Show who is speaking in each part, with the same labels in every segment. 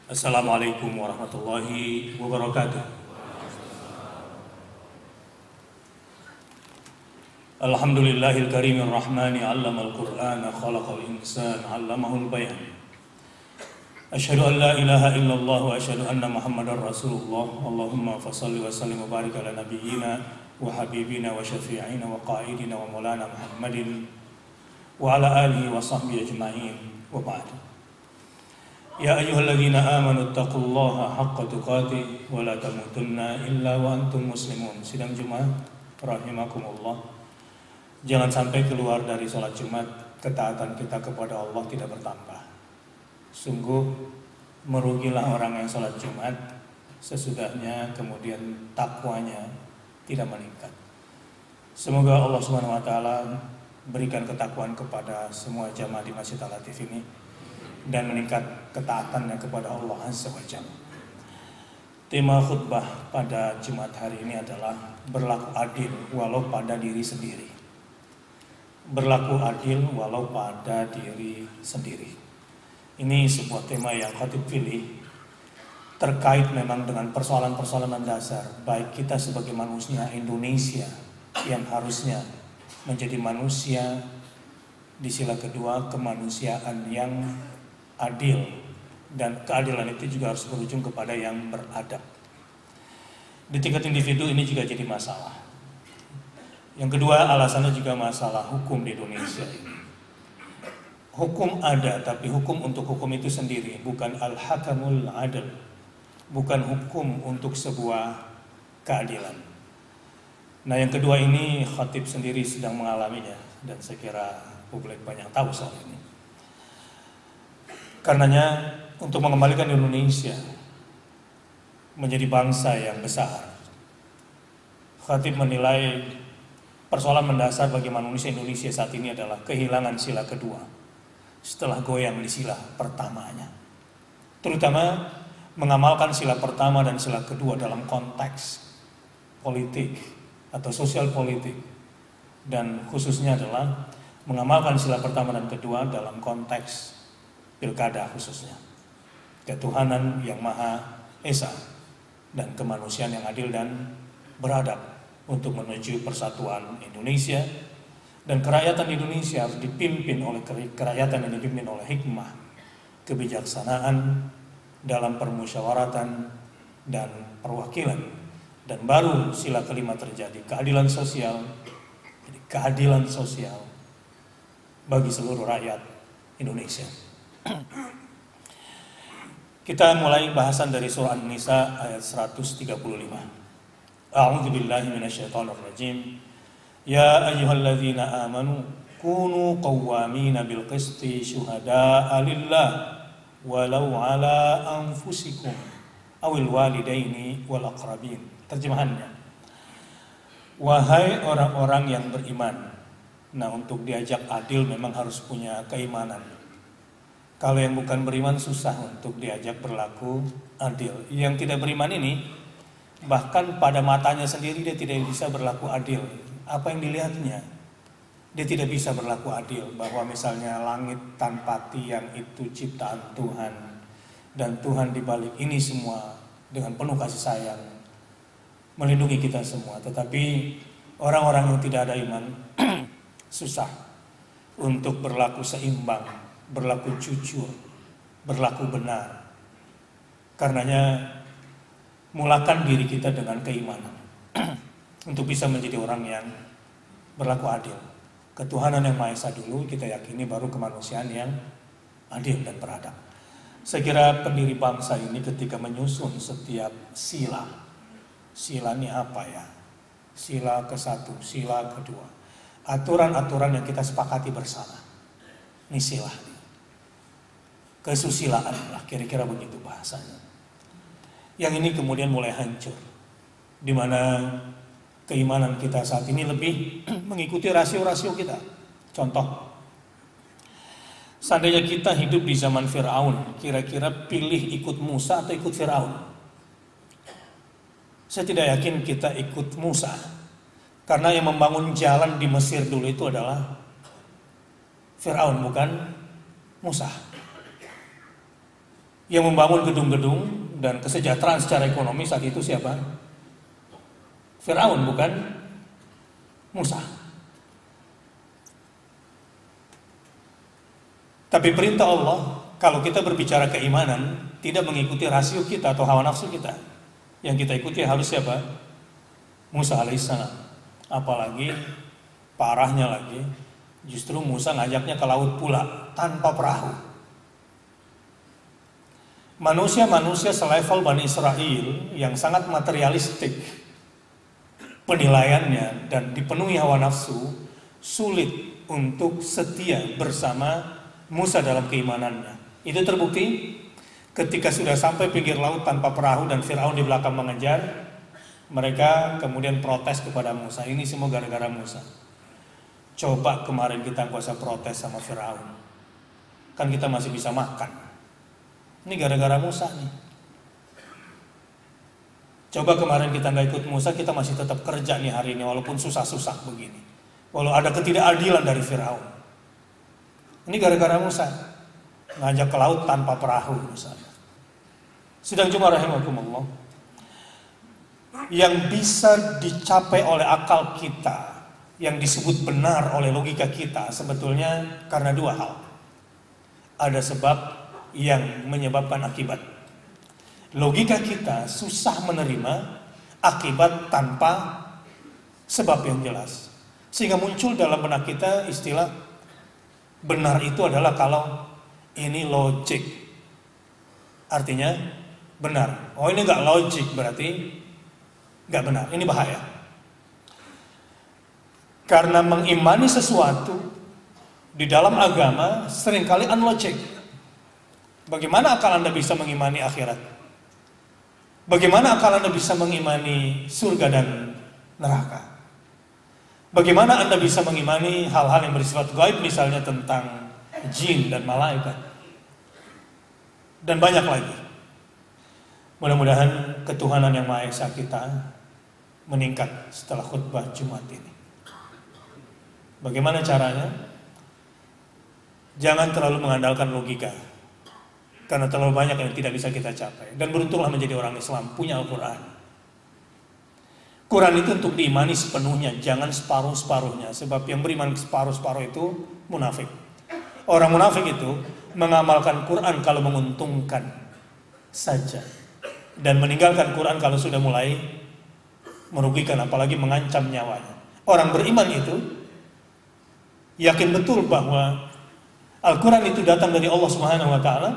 Speaker 1: Assalamualaikum warahmatullahi wabarakatuh. Alhamdulillahil karimir rahmani 'allamal qur'ana khalaqal insana 'allamahul bayan. Asyhadu an la ilaha illallah wa asyhadu anna muhammadar rasulullah. Allahumma fashalli wa sallim wa barik ala nabiyyina wa habibina wa syafi'ina wa qa'idina wa maulana Muhammadin wa ala alihi wa sahbihi ajma'in wa ba'd. Ya ayyuhalladzina amanu taqullaha haqqa tuqatih wa la tamutunna illa wa antum muslimun. Sidang Jumat rahimakumullah. Jangan sampai keluar dari sholat Jumat ketaatan kita kepada Allah tidak bertambah. Sungguh merugilah orang yang sholat Jumat sesudahnya kemudian takwanya tidak meningkat. Semoga Allah Subhanahu wa taala berikan ketakwaan kepada semua jamaah di Masjid Al-Latif ini dan meningkat ketaatannya kepada Allah Azza wa Jalla. Tema khutbah pada Jumat hari ini adalah berlaku adil walau pada diri sendiri. Berlaku adil walau pada diri sendiri. Ini sebuah tema yang khatib pilih terkait memang dengan persoalan-persoalan mendasar baik kita sebagai manusia Indonesia yang harusnya menjadi manusia di sila kedua kemanusiaan yang adil, dan keadilan itu juga harus berujung kepada yang beradab. Di tingkat individu ini juga jadi masalah. Yang kedua alasannya juga masalah hukum di Indonesia ini. Hukum ada, tapi hukum untuk hukum itu sendiri, bukan al-hakamul adil, bukan hukum untuk sebuah keadilan. Nah yang kedua ini khatib sendiri sedang mengalaminya, dan saya kira publik banyak tahu soal ini. Karenanya untuk mengembalikan Indonesia menjadi bangsa yang besar, khatib menilai persoalan mendasar bagi manusia Indonesia saat ini adalah kehilangan sila kedua setelah goyang di sila pertamanya. Terutama mengamalkan sila pertama dan sila kedua dalam konteks politik atau sosial politik, dan khususnya adalah mengamalkan sila pertama dan kedua dalam konteks pilkada khususnya, ketuhanan yang Maha Esa dan kemanusiaan yang adil dan beradab untuk menuju persatuan Indonesia, dan kerakyatan Indonesia harus dipimpin oleh kerakyatan yang dipimpin oleh hikmah, kebijaksanaan dalam permusyawaratan dan perwakilan, dan baru sila kelima terjadi keadilan sosial, jadi keadilan sosial bagi seluruh rakyat Indonesia. Kita mulai bahasan dari surah An-Nisa ayat 135. A'udzu billahi minasyaitonir rajim. Ya ayyuhalladzina amanu kunu qawwamina bil qisti syuhada'a lillah walau ala anfusikum awil walidaini wal aqrabin. Terjemahannya, wahai orang-orang yang beriman. Nah, untuk diajak adil memang harus punya keimanan. Kalau yang bukan beriman susah untuk diajak berlaku adil. Yang tidak beriman ini bahkan pada matanya sendiri dia tidak bisa berlaku adil. Apa yang dilihatnya? Dia tidak bisa berlaku adil. Bahwa misalnya langit tanpa tiang itu ciptaan Tuhan, dan Tuhan dibalik ini semua dengan penuh kasih sayang melindungi kita semua. Tetapi orang-orang yang tidak ada iman susah untuk berlaku seimbang, berlaku jujur, berlaku benar. Karenanya mulakan diri kita dengan keimanan untuk bisa menjadi orang yang berlaku adil. Ketuhanan yang Maha Esa dulu kita yakini, baru kemanusiaan yang adil dan beradab. Saya kira pendiri bangsa ini ketika menyusun setiap sila ini apa ya? Sila ke-1, sila kedua, aturan-aturan yang kita sepakati bersama. Ini sila, kesusilaan lah, kira-kira begitu bahasanya. Yang ini kemudian mulai hancur, di mana keimanan kita saat ini lebih mengikuti rasio-rasio kita. Contoh, seandainya kita hidup di zaman Fir'aun, kira-kira pilih ikut Musa atau ikut Fir'aun? Saya tidak yakin kita ikut Musa, karena yang membangun jalan di Mesir dulu itu adalah Fir'aun, bukan Musa. Yang membangun gedung-gedung dan kesejahteraan secara ekonomi saat itu siapa? Firaun, bukan Musa. Tapi perintah Allah, kalau kita berbicara keimanan, tidak mengikuti rasio kita atau hawa nafsu kita. Yang kita ikuti harus siapa? Musa alaihissalam. Apalagi parahnya lagi, justru Musa ngajaknya ke laut pula tanpa perahu. Manusia-manusia selevel Bani Israel yang sangat materialistik penilaiannya dan dipenuhi hawa nafsu, sulit untuk setia bersama Musa dalam keimanannya. Itu terbukti ketika sudah sampai pinggir laut tanpa perahu dan Firaun di belakang mengejar, mereka kemudian protes kepada Musa. Ini semua gara-gara Musa. Coba kemarin kita kuasa protes sama Firaun, kan kita masih bisa makan. Ini gara-gara Musa nih. Coba kemarin kita nggak ikut Musa, kita masih tetap kerja nih hari ini walaupun susah-susah begini. Walau ada ketidakadilan dari Firaun. Ini gara-gara Musa ngajak ke laut tanpa perahu misalnya. Sidang Jumat rahimakumullah, yang bisa dicapai oleh akal kita, yang disebut benar oleh logika kita, sebetulnya karena dua hal. Ada sebab yang menyebabkan akibat. Logika kita susah menerima akibat tanpa sebab yang jelas, sehingga muncul dalam benak kita istilah benar itu adalah kalau ini logik, artinya benar. Oh, ini nggak logik berarti nggak benar. Ini bahaya, karena mengimani sesuatu di dalam agama seringkali unlogic. Bagaimana akal Anda bisa mengimani akhirat? Bagaimana akal Anda bisa mengimani surga dan neraka? Bagaimana Anda bisa mengimani hal-hal yang bersifat gaib, misalnya tentang jin dan malaikat? Dan banyak lagi. Mudah-mudahan ketuhanan yang Maha Esa kita meningkat setelah khutbah Jumat ini. Bagaimana caranya? Jangan terlalu mengandalkan logika, karena terlalu banyak yang tidak bisa kita capai. Dan beruntunglah menjadi orang Islam, punya Al-Quran. Quran itu untuk diimani sepenuhnya, jangan separuh-separuhnya. Sebab yang beriman separuh-separuh itu munafik. Orang munafik itu mengamalkan Quran kalau menguntungkan saja, dan meninggalkan Quran kalau sudah mulai merugikan, apalagi mengancam nyawanya. Orang beriman itu yakin betul bahwa Al-Quran itu datang dari Allah Subhanahu wa Ta'ala.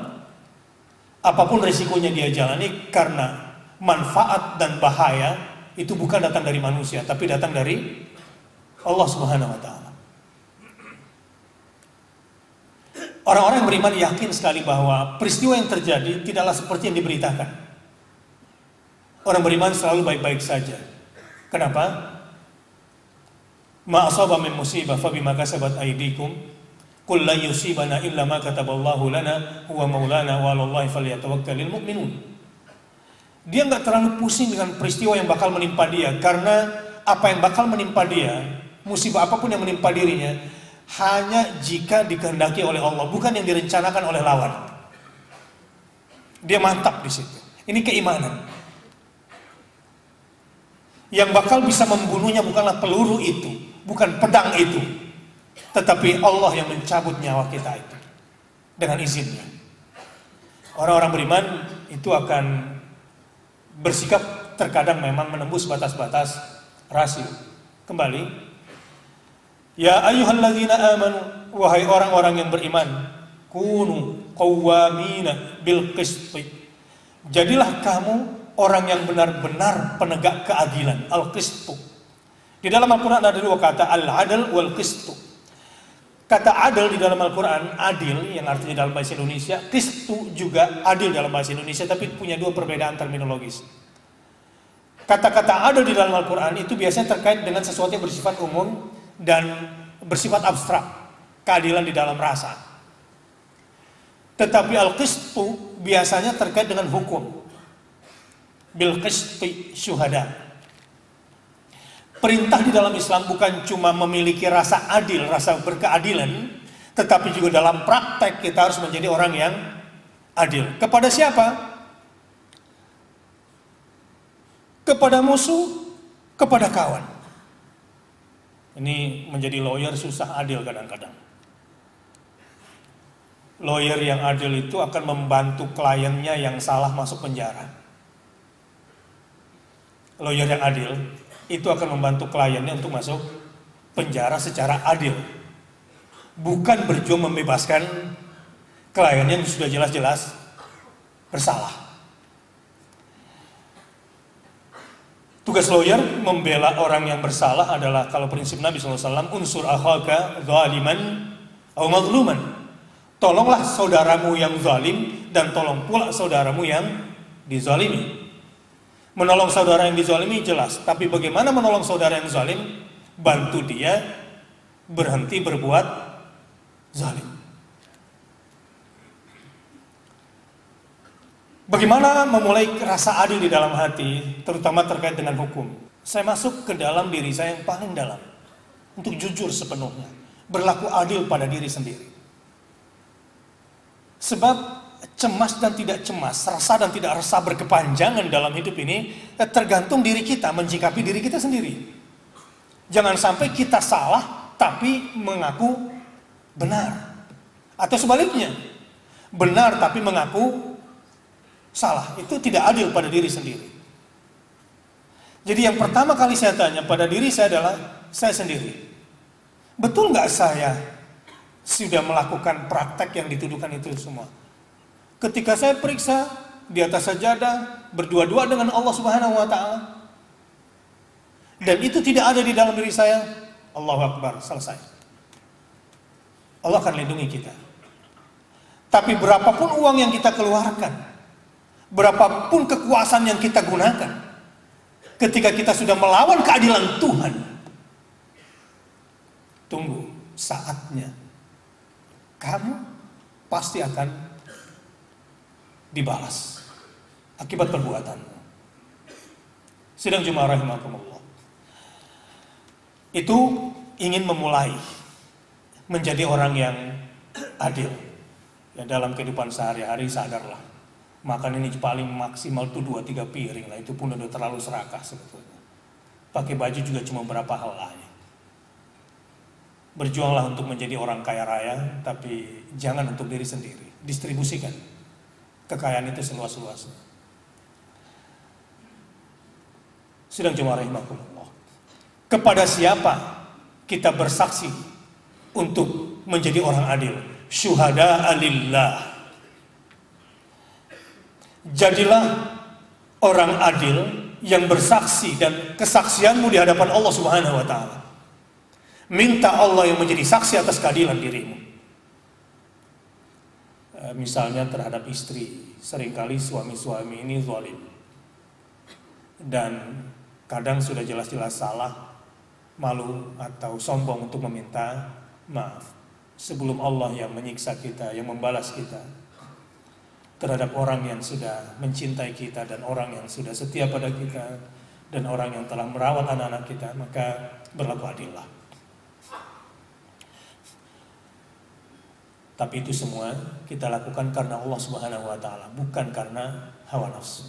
Speaker 1: Apapun risikonya dia jalani, karena manfaat dan bahaya itu bukan datang dari manusia, tapi datang dari Allah Subhanahu wa Ta'ala. Orang-orang yang beriman yakin sekali bahwa peristiwa yang terjadi tidaklah seperti yang diberitakan. Orang beriman selalu baik-baik saja. Kenapa? Ma asaba min musibah fa bima kasabat aydikum. Qul la yusibana illa ma kataballahu lana huwa maulana wa 'alallahi falyatawakkalul mu'minun. Dia enggak terlalu pusing dengan peristiwa yang bakal menimpa dia, karena apa yang bakal menimpa dia, musibah apapun yang menimpa dirinya, hanya jika dikehendaki oleh Allah, bukan yang direncanakan oleh lawan. Dia mantap di situ. Ini keimanan. Yang bakal bisa membunuhnya bukanlah peluru itu, bukan pedang itu, tetapi Allah yang mencabut nyawa kita itu dengan izinnya. Orang-orang beriman itu akan bersikap terkadang memang menembus batas-batas rasio. Kembali, ya ayyuhalladzina amanu, wahai orang-orang yang beriman, kunu qawwamina bil qisti. Jadilah kamu orang yang benar-benar penegak keadilan, al-qistu. Di dalam Al-Quran ada dua kata, al-adl wal qistu. Kata adil di dalam Al-Quran, adil yang artinya dalam bahasa Indonesia, qistu juga adil dalam bahasa Indonesia, tapi punya dua perbedaan terminologis. Kata-kata adil di dalam Al-Quran itu biasanya terkait dengan sesuatu yang bersifat umum dan bersifat abstrak, keadilan di dalam rasa. Tetapi al-qistu biasanya terkait dengan hukum. Bil qisti syuhada. Perintah di dalam Islam bukan cuma memiliki rasa adil, rasa berkeadilan, tetapi juga dalam praktek kita harus menjadi orang yang
Speaker 2: adil. Kepada siapa? Kepada musuh, kepada kawan. Ini menjadi lawyer susah adil kadang-kadang. Lawyer yang adil itu akan membantu kliennya yang salah masuk penjara. Lawyer yang adil itu akan membantu kliennya untuk masuk penjara secara adil. Bukan berjuang membebaskan kliennya yang sudah jelas-jelas bersalah. Tugas lawyer membela orang yang bersalah adalah, kalau prinsip Nabi SAW, unsur akhaka zaliman atau mazluman. Tolonglah saudaramu yang zalim dan tolong pula saudaramu yang dizalimi. Menolong saudara yang dizalimi jelas, tapi bagaimana menolong saudara yang zalim? Bantu dia berhenti berbuat zalim. Bagaimana memulai rasa adil di dalam hati, terutama terkait dengan hukum? Saya masuk ke dalam diri saya yang paling dalam, untuk jujur sepenuhnya, berlaku adil pada diri sendiri. Sebab cemas dan tidak cemas, resah dan tidak resah berkepanjangan dalam hidup ini tergantung diri kita, menyikapi diri kita sendiri. Jangan sampai kita salah tapi mengaku benar. Atau sebaliknya, benar tapi mengaku salah. Itu tidak adil pada diri sendiri. Jadi yang pertama kali saya tanya pada diri saya adalah saya sendiri. Betul nggak saya sudah melakukan praktek yang dituduhkan itu semua? Ketika saya periksa di atas sajadah berdua-dua dengan Allah Subhanahu wa taala dan itu tidak ada di dalam diri saya, Allahu Akbar, selesai. Allah akan lindungi kita. Tapi berapapun uang yang kita keluarkan, berapapun kekuasaan yang kita gunakan, ketika kita sudah melawan keadilan Tuhan, tunggu saatnya kamu pasti akan dibalas akibat perbuatanmu. Sidang Jumaah rahimakumullah. Itu ingin memulai menjadi orang yang adil. Ya, dalam kehidupan sehari-hari sadarlah. Makan ini paling maksimal tuh 2-3 piring lah, itu pun udah terlalu serakah sebetulnya. Pakai baju juga cuma berapa helai. Berjuanglah untuk menjadi orang kaya raya, tapi jangan untuk diri sendiri. Distribusikan kekayaan itu seluas-luasnya. Sidang Jumaah rahimakumullah. Kepada siapa kita bersaksi untuk menjadi orang adil? Syuhada lillah. Jadilah orang adil yang bersaksi dan kesaksianmu di hadapan Allah Subhanahu wa taala. Minta Allah yang menjadi saksi atas keadilan dirimu. Misalnya terhadap istri, seringkali suami-suami ini zalim dan kadang sudah jelas-jelas salah, malu atau sombong untuk meminta maaf sebelum Allah yang menyiksa kita, yang membalas kita terhadap orang yang sudah mencintai kita dan orang yang sudah setia pada kita dan orang yang telah merawat anak-anak kita, maka berlaku adillah. Tapi itu semua kita lakukan karena Allah Subhanahu wa taala, bukan karena hawa nafsu.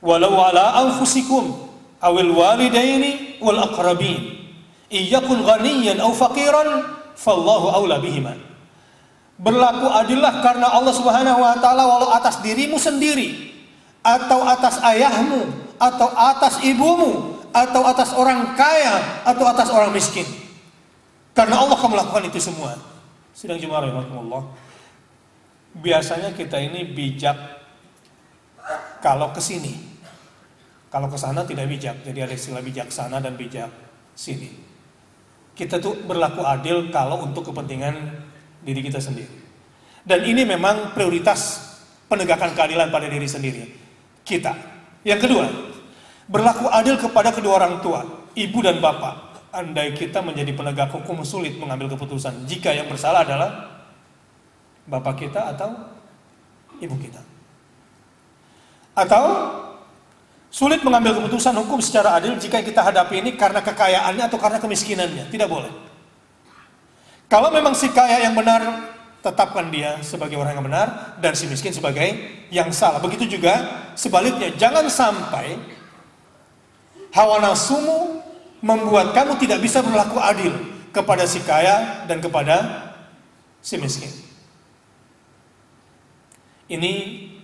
Speaker 2: Walau ala anfusikum awil walidaini wal aqrabin iyakun ghaniyan aw faqiran fallahu aula bihima. Berlaku adillah karena Allah Subhanahu wa taala walau atas dirimu sendiri atau atas ayahmu atau atas ibumu atau atas orang kaya atau atas orang miskin. Karena Allah akan melakukan itu semua. Sidang Jumaah rahimakumullah. Biasanya kita ini bijak kalau ke sini. Kalau ke sana tidak bijak. Jadi ada istilah bijaksana dan bijak sini. Kita tuh berlaku adil kalau untuk kepentingan diri kita sendiri. Dan ini memang prioritas penegakan keadilan pada diri sendiri kita. Yang kedua, berlaku adil kepada kedua orang tua, ibu dan bapak. Andai kita menjadi penegak hukum sulit mengambil keputusan jika yang bersalah adalah bapak kita atau ibu kita. Atau sulit mengambil keputusan hukum secara adil jika kita hadapi ini karena kekayaannya atau karena kemiskinannya. Tidak boleh. Kalau memang si kaya yang benar tetapkan dia sebagai orang yang benar dan si miskin sebagai yang salah. Begitu juga sebaliknya, jangan sampai hawa nafsumu membuat kamu tidak bisa berlaku adil kepada si kaya dan kepada si miskin. Ini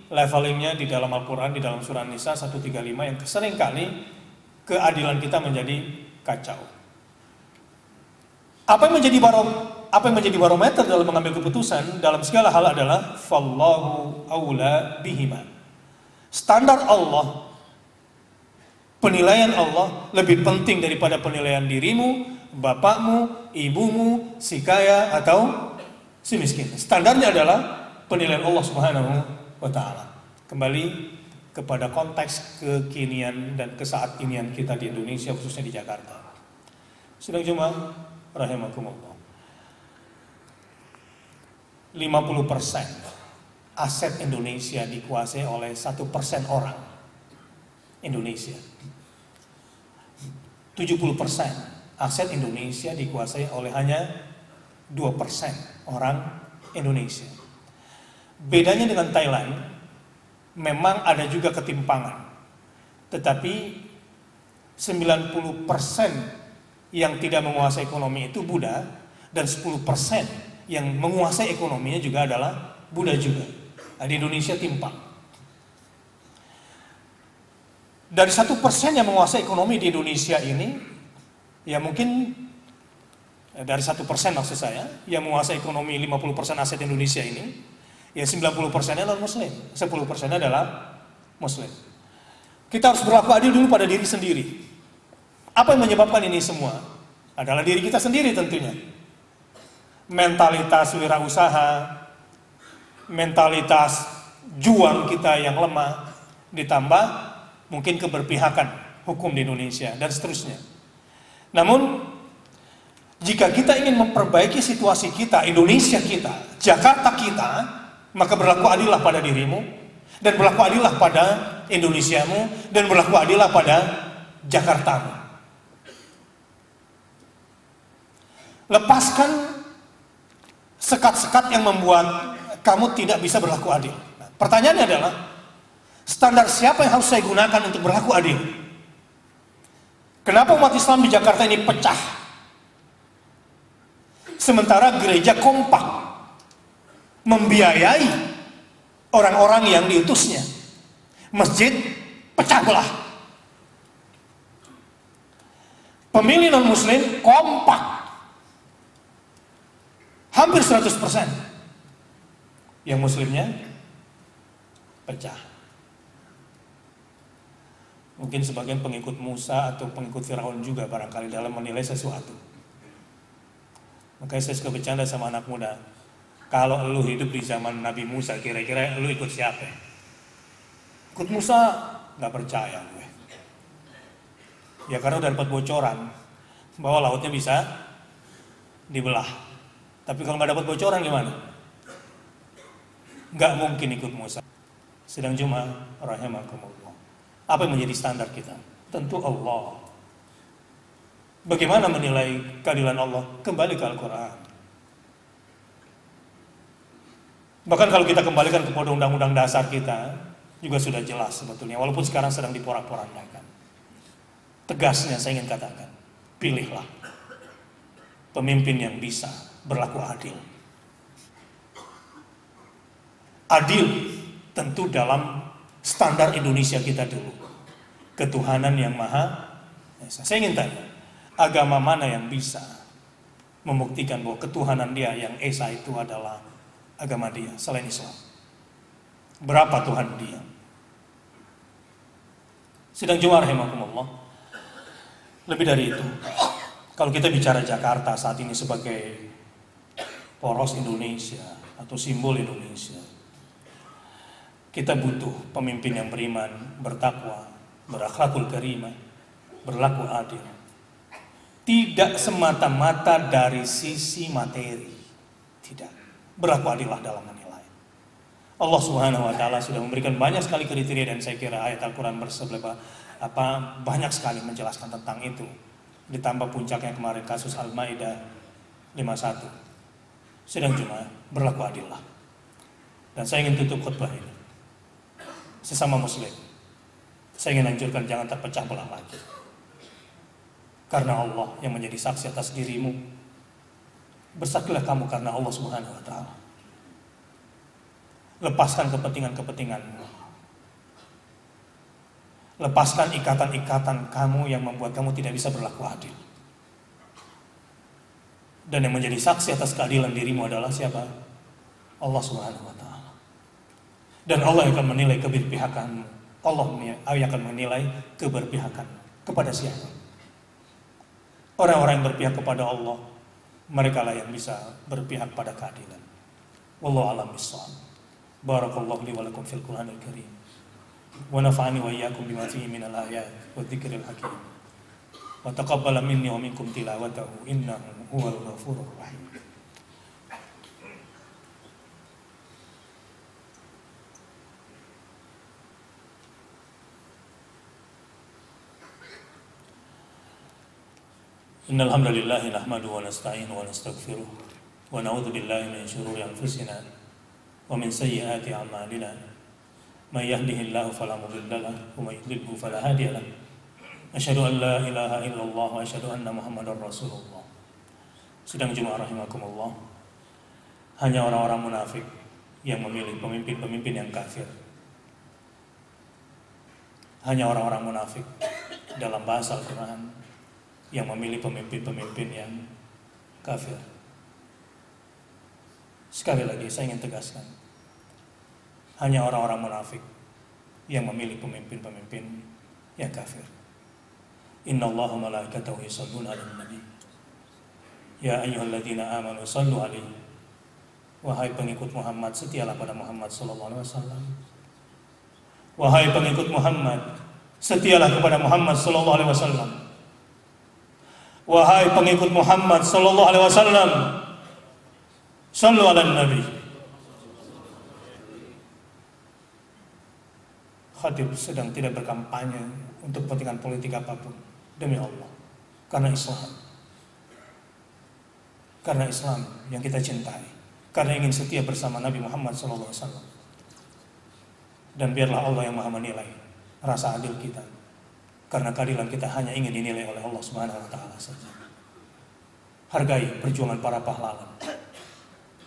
Speaker 2: levelingnya di dalam Al-Quran, di dalam surah Nisa 135 yang seringkali keadilan kita menjadi kacau. Apa yang menjadi barometer dalam mengambil keputusan dalam segala hal adalah fallahu aula bihima. Standar Allah, penilaian Allah lebih penting daripada penilaian dirimu, bapakmu, ibumu, si kaya atau si miskin. Standarnya adalah penilaian Allah Subhanahu wa taala. Kembali kepada konteks kekinian dan kesaatinian kita di Indonesia, khususnya di Jakarta. Sidang Jumat rahimakumullah. 50% aset Indonesia dikuasai oleh 1% orang Indonesia. 70% aset Indonesia dikuasai oleh hanya 2% orang Indonesia. Bedanya dengan Thailand, memang ada juga ketimpangan. Tetapi 90% yang tidak menguasai ekonomi itu Buddha, dan 10% yang menguasai ekonominya juga adalah Buddha juga. Nah, di Indonesia timpang. Dari 1% yang menguasai ekonomi di Indonesia ini, ya mungkin dari 1% maksud saya, yang menguasai ekonomi 50% aset Indonesia ini, ya 90%-nya non muslim, 10%-nya adalah muslim. Kita harus berlaku adil dulu pada diri sendiri. Apa yang menyebabkan ini semua? Adalah diri kita sendiri tentunya. Mentalitas wirausaha, mentalitas juang kita yang lemah, ditambah mungkin keberpihakan hukum di Indonesia dan seterusnya. Namun jika kita ingin memperbaiki situasi kita, Indonesia kita, Jakarta kita, maka berlaku adillah pada dirimu, dan berlaku adillah pada Indonesiamu, dan berlaku adillah pada Jakartamu. Lepaskan sekat-sekat yang membuat kamu tidak bisa berlaku adil. Nah, pertanyaannya adalah, standar siapa yang harus saya gunakan untuk berlaku adil? Kenapa umat Islam di Jakarta ini pecah? Sementara gereja kompak membiayai orang-orang yang diutusnya. Masjid pecah belah. Pemilih non-muslim kompak. Hampir 100%. Yang muslimnya pecah. Mungkin sebagian pengikut Musa atau pengikut Firaun juga barangkali dalam menilai sesuatu. Makanya saya suka bercanda sama anak muda. Kalau lu hidup di zaman Nabi Musa, kira-kira lu ikut siapa? Ikut Musa? Gak percaya gue. Ya karena udah dapat bocoran bahwa lautnya bisa dibelah. Tapi kalau gak dapat bocoran gimana? Gak mungkin ikut Musa. Sidang Jumat rahimakumullah. Apa yang menjadi standar kita? Tentu Allah. Bagaimana menilai keadilan Allah? Kembali ke Al-Quran. Bahkan kalau kita kembalikan kepada undang-undang dasar kita, juga sudah jelas sebetulnya, walaupun sekarang sedang diporak-porandakan. Tegasnya saya ingin katakan, pilihlah pemimpin yang bisa berlaku adil. Adil tentu dalam standar Indonesia kita dulu. Ketuhanan yang Maha Esa. Saya ingin tanya, agama mana yang bisa membuktikan bahwa ketuhanan dia yang Esa itu adalah agama dia selain Islam? Berapa Tuhan dia? Sidang Jumat rahimakumullah. Lebih dari itu, kalau kita bicara Jakarta saat ini sebagai poros Indonesia atau simbol Indonesia, kita butuh pemimpin yang beriman, bertakwa, berakhlakul karimah, berlaku adil. Tidak semata-mata dari sisi materi. Tidak. Berlaku adillah dalam menilai. Allah Subhanahu wa taala sudah memberikan banyak sekali kriteria, dan saya kira ayat Al-Qur'an banyak sekali menjelaskan tentang itu. Ditambah puncaknya kemarin kasus Al-Maidah 51. Sidang Jumat berlaku adillah. Dan saya ingin tutup khutbah ini. Sesama muslim, saya ingin anjurkan jangan terpecah belah lagi. Karena Allah yang menjadi saksi atas dirimu, bersaksilah kamu karena Allah Subhanahu wa Ta'ala. Lepaskan kepentingan-kepentinganmu. Lepaskan ikatan-ikatan kamu yang membuat kamu tidak bisa berlaku adil. Dan yang menjadi saksi atas keadilan dirimu adalah siapa? Allah Subhanahu wa Ta'ala. Dan Allah yang akan menilai keberpihakanmu. Allah yang akan menilai keberpihakan kepada siapa? Orang-orang yang berpihak kepada Allah, mereka lah yang bisa berpihak pada keadilan. Wallahu a'lam bishawab. Barakallahu li wa lakum fil Qur'anil Karim. Wa nafa'ani wa iyyakum bima fihi minal ayat wa dzikril hakim. Wa taqabbala minni wa minkum tilawatahu innahu huwal ghafurur rahim. Innal hamdalillah nahmaduhu wa nasta'inuhu wa nastaghfiruh wa na'udzu billahi min shururi anfusina wa min sayyiati a'malina. May yahdihillahu fala mudilla lahu wa may yudlilhu fala hadiya lahu. Asyhadu an la ilaha illallah wa asyhadu anna Muhammadar Rasulullah. Sidang Jumat rahimakumullah. Hanya orang-orang munafik yang memilih pemimpin-pemimpin yang kafir. Hanya orang-orang munafik dalam bahasa Al-Quran yang memilih pemimpin-pemimpin yang kafir. Sekali lagi saya ingin tegaskan, hanya orang-orang munafik yang memilih pemimpin-pemimpin yang kafir. Innallaha malaikatahu yusholluna 'alan nabi. Ya ayyuhalladzina amanu shallu 'alaihi. Wahai pengikut Muhammad, setialah pada Muhammad sallallahu alaihi wasallam. Wahai pengikut Muhammad, setialah kepada Muhammad sallallahu alaihi wasallam. Wahai pengikut Muhammad sallallahu alaihi wasallam, sallu 'alan nabi. Khatib sedang tidak berkampanye untuk kepentingan politik apapun, demi Allah, karena Islam. Karena Islam yang kita cintai, karena ingin setia bersama Nabi Muhammad sallallahu alaihi wasallam. Dan biarlah Allah yang Maha menilai rasa adil kita. Karena keadilan kita hanya ingin dinilai oleh Allah Subhanahu wa Ta'ala saja. Hargai perjuangan para pahlawan.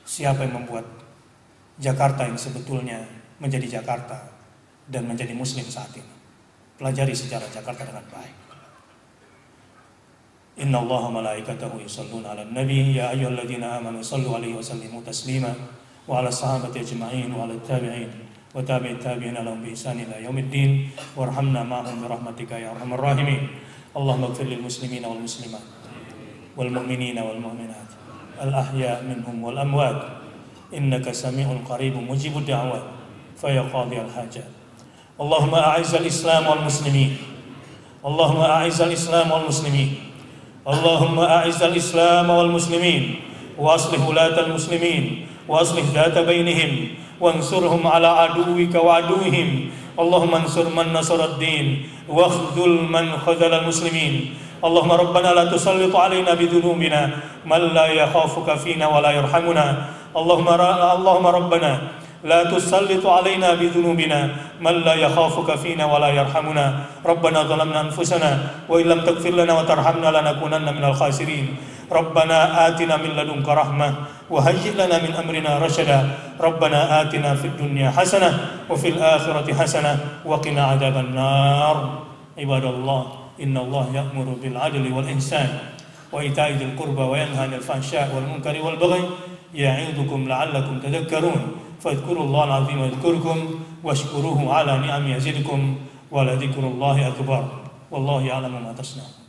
Speaker 2: Siapa yang membuat Jakarta yang sebetulnya menjadi Jakarta dan menjadi muslim saat ini? Pelajari sejarah Jakarta dengan baik. Innallaha malaikatahu yusholluna 'alan nabi ya ayyuhalladzina amanu shallu 'alaihi wa sallimu taslima wa 'ala sahabati ajma'in wa 'ala tabi'in wa tabi'it tabi'ina lahum bi ihsan ila yaumiddin warhamna ma'hum bi rahmatika ya arhamar rahimin. Allahumma ighfir lil muslimina wal muslimat wal mu'minina wal mu'minat al ahya' minhum wal amwat innaka sami'un qaribun mujibud da'wat fa ya qadiyal hajat. Allahumma a'izzal islam wal muslimin. Allahumma a'izzal islam wal muslimin. Allahumma a'izzal islam wal muslimin wa aslih wulatal muslimin wa aslih dhata bainihim وانصرهم على عدوك وعدوهم اللهم انصر من نصر الدين واخذل من خذل المسلمين اللهم ربنا لا تسلط علينا بذنوبنا من لا يخافك فينا ولا يرحمنا اللهم ربنا لا تسلط علينا بذنوبنا من لا يخافك فينا ولا يرحمنا ربنا ظلمنا أنفسنا وإن لم تغفر لنا وترحمنا لنكونن من الخاسرين ربنا آتنا من لدنك رحمة وهيئ لنا من أمرنا رشدا ربنا آتنا في الدنيا حسنة وفي الآخرة حسنة وقنا عذاب النار عباد الله إن الله يأمر بالعدل والإحسان وإيتاء ذي القربى وينهى عن الفحشاء والمنكر والبغي يعظكم لعلكم تذكرون فاذكروا الله العظيم يذكركم واشكروه على نعمه يزدكم ولذكر الله أكبر والله يعلم ما تصنعون.